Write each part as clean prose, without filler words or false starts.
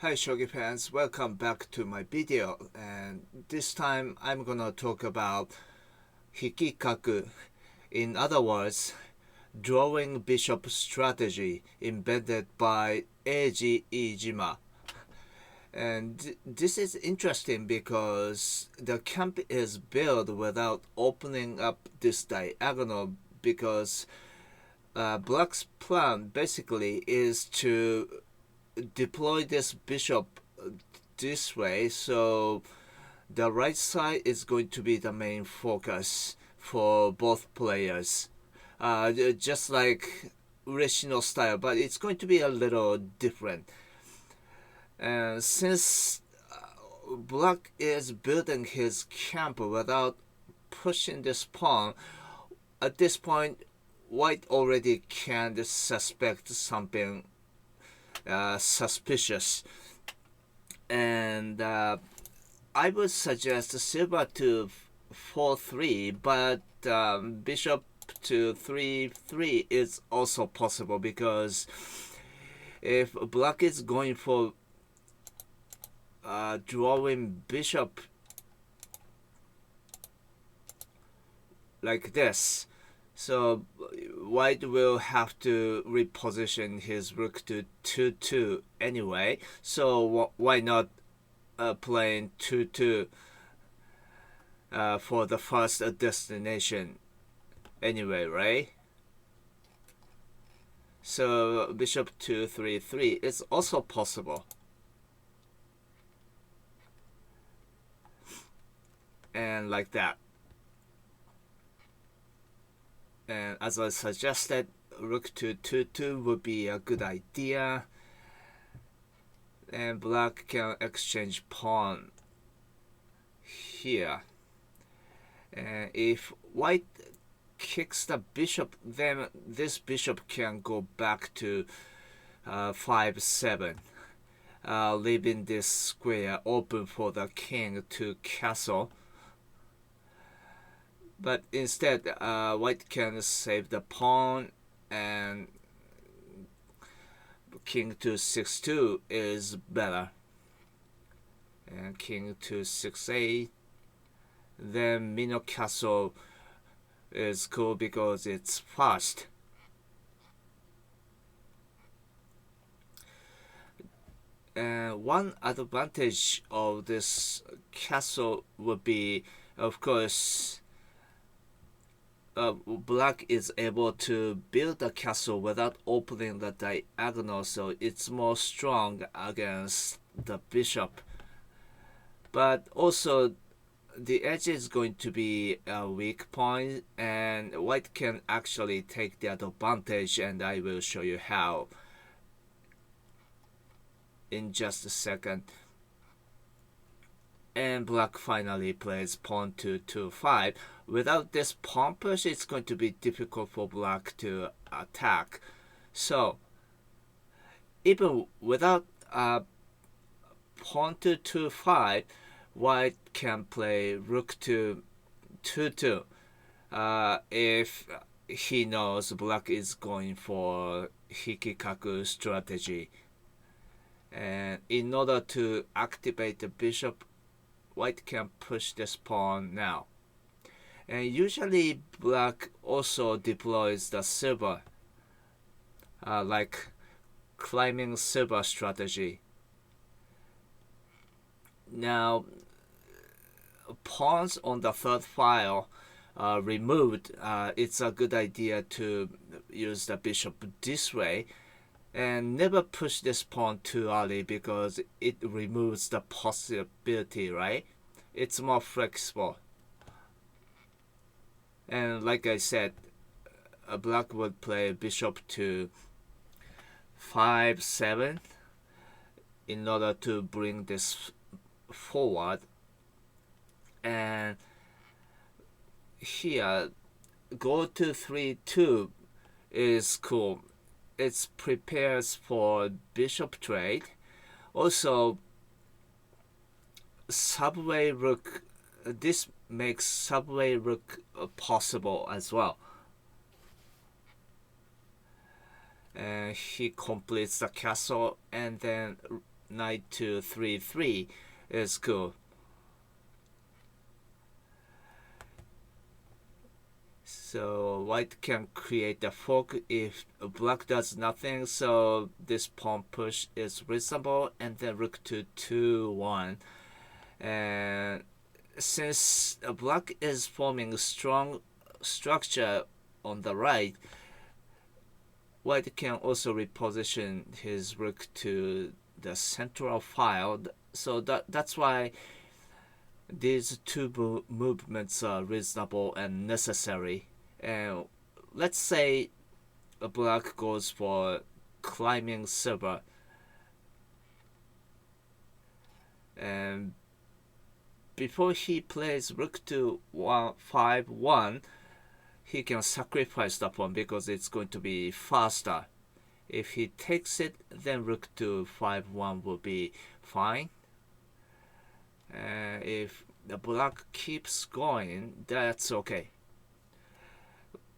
Hi Shogi fans, welcome back to my video, and this time I'm gonna talk about Hikikaku, in other words, drawing bishop strategy invented by Eiji Iijima. And this is interesting because the camp is built without opening up this diagonal because Black's plan basically is to deploy this bishop this way, so the right side is going to be the main focus for both players. Just like Ureshino style, but it's going to be a little different. And since Black is building his camp without pushing this pawn, at this point, White already can suspect something suspicious. And I would suggest silver to 4-3, but bishop to 3-3 is also possible because if black is going for drawing bishop like this, so white will have to reposition his rook to 2-2 anyway, so why not playing 2-2 for the first destination anyway, right? So bishop to 3-3 is also possible. And like that. And as I suggested, rook to 2-2 would be a good idea. And black can exchange pawn here. And if white kicks the bishop, then this bishop can go back to 5-7, leaving this square open for the king to castle. But instead, white can save the pawn, and king to 6-2 is better. And king to 6-8. Then Mino castle is cool because it's fast. And one advantage of this castle would be, of course, black is able to build a castle without opening the diagonal, so it's more strong against the bishop. But also, the edge is going to be a weak point, and white can actually take that advantage, and I will show you how in just a second. And black finally plays pawn to 2-5. Without this pawn push, it's going to be difficult for black to attack. So, even without pawn to 2-5, white can play rook to 2-2 if he knows black is going for Hikikaku strategy. And in order to activate the bishop, white can push this pawn now. And usually black also deploys the silver, like climbing silver strategy. Now, pawns on the third file removed, it's a good idea to use the bishop this way. And never push this pawn too early because it removes the possibility, right? It's more flexible. And like I said, black would play bishop to 5-7 in order to bring this forward. And here, go to 3-2 is cool. It prepares for bishop trade. Also, subway rook, this makes subway rook possible as well. And he completes the castle, and then knight to 3-3 is cool. So white can create a fork if black does nothing, so this pawn push is reasonable, and then rook to 2-1. And since black is forming a strong structure on the right, white can also reposition his rook to the central file. So that's why these two movements are reasonable and necessary. And let's say a black goes for climbing silver, and before he plays rook to 5-1, he can sacrifice the pawn because it's going to be faster. If he takes it, then rook to 5-1 will be fine. If the black keeps going, that's okay.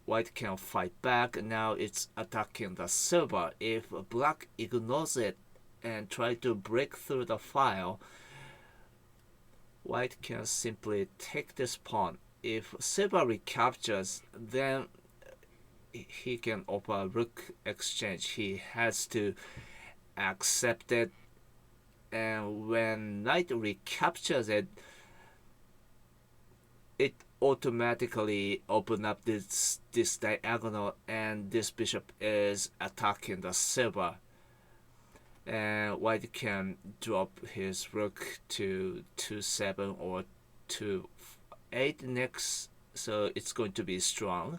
White can fight back. Now it's attacking the silver. If black ignores it and try to break through the file, white can simply take this pawn. If silver recaptures, then he can offer rook exchange. He has to accept it, and when knight recaptures it, it automatically open up this diagonal, and this bishop is attacking the silver, and white can drop his rook to 2-7 or 2-8 next, so it's going to be strong.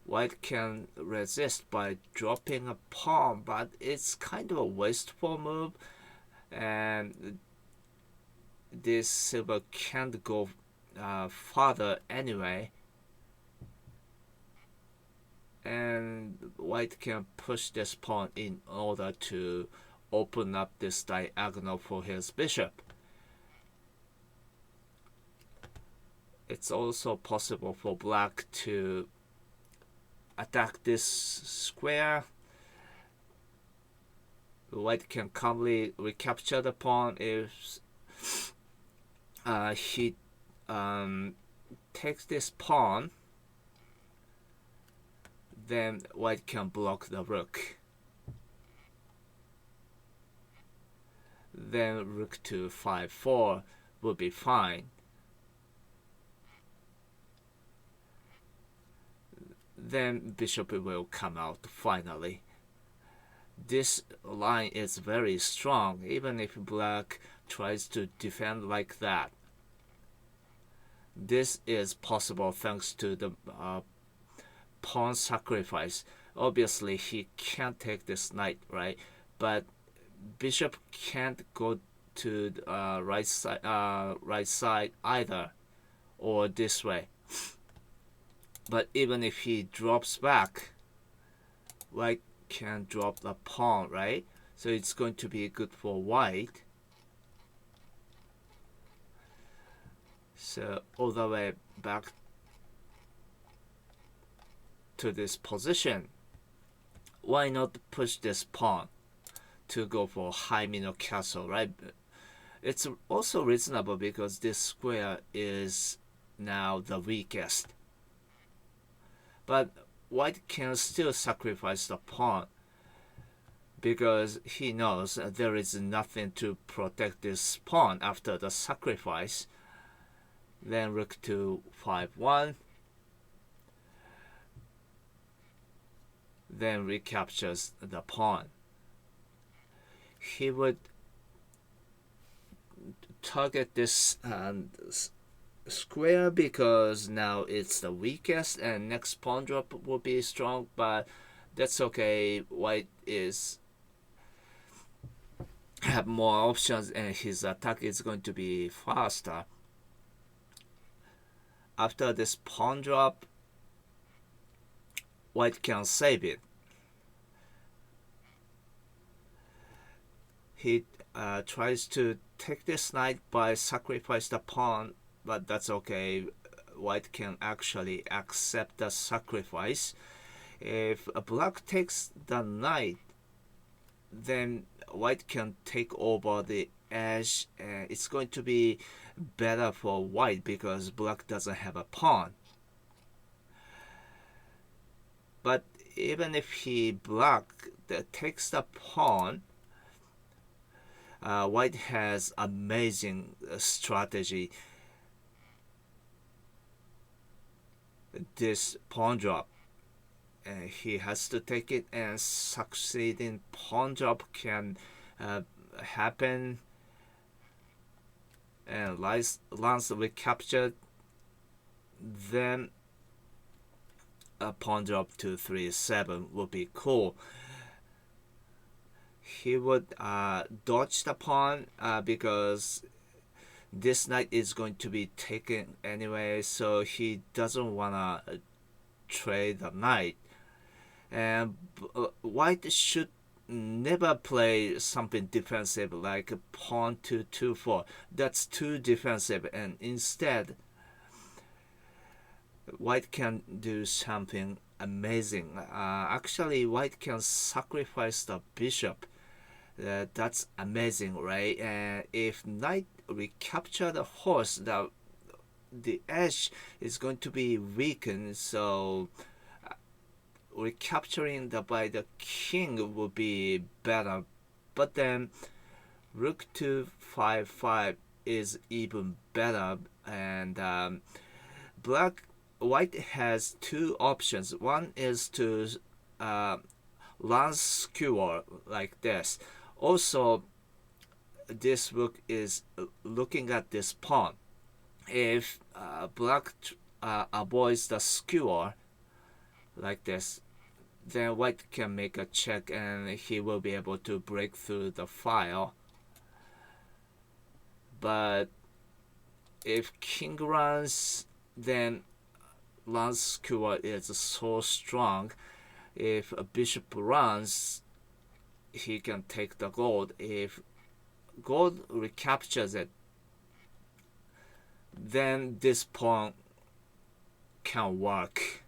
White can resist by dropping a pawn, but it's kind of a wasteful move, and this silver can't go farther anyway. And white can push this pawn in order to open up this diagonal for his bishop. It's also possible for black to attack this square. White can calmly recapture the pawn. If he takes this pawn, then white can block the rook. Then rook to 5-4 will be fine. Then bishop will come out finally. This line is very strong, even if black tries to defend like that. This is possible thanks to the pawn sacrifice. Obviously he can't take this knight, right? But bishop can't go to the right side either, or this way. But even if he drops back, white can drop the pawn, right? So it's going to be good for white. So all the way back to this position, why not push this pawn to go for high minor castle, right? It's also reasonable because this square is now the weakest. But white can still sacrifice the pawn because he knows there is nothing to protect this pawn after the sacrifice. Then rook to 5-1. Then recaptures the pawn. He would target this square because now it's the weakest, and next pawn drop will be strong, but that's okay. White is have more options and his attack is going to be faster. After this pawn drop, white can save it. He tries to take this knight by sacrifice the pawn, but that's okay. White can actually accept the sacrifice. If black takes the knight, then white can take over the edge, and it's going to be better for white because black doesn't have a pawn. But even if he takes the pawn, white has amazing strategy. This pawn drop, he has to take it, and succeeding pawn drop can happen. And once we captured, then a pawn drop to 3-7 would be cool. He would dodge the pawn because this knight is going to be taken anyway, so he doesn't wanna trade the knight. And white should never play something defensive like pawn to 2-4. That's too defensive, and instead white can do something amazing. Actually, white can sacrifice the bishop. That's amazing, right? And if knight recapture the horse, the edge is going to be weakened, so recapturing by the king would be better. But then rook to 5-5 is even better, and white has two options. One is to lance skewer like this. Also, this rook is looking at this pawn. If black avoids the skewer like this, then white can make a check, and he will be able to break through the file. But if king runs, then lance skewer is so strong. If a bishop runs, he can take the gold. If gold recaptures it, then this pawn can work.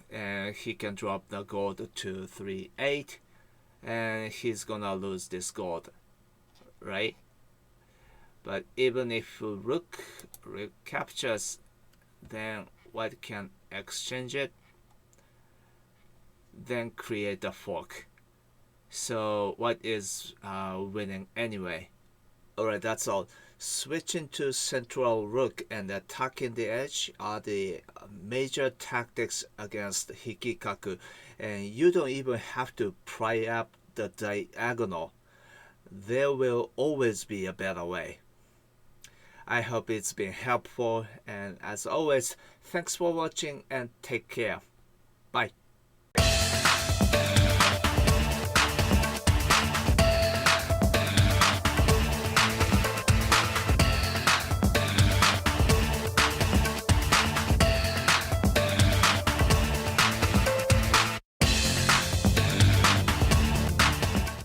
And he can drop the gold to 3-8, and he's gonna lose this gold, right? But even if rook recaptures, then white can exchange it, then create a fork. So white is winning anyway. Alright, that's all. Switching to central rook and attacking the edge are the major tactics against Hikikaku, and you don't even have to pry up the diagonal. There will always be a better way. I hope it's been helpful, and as always, thanks for watching and take care. Bye.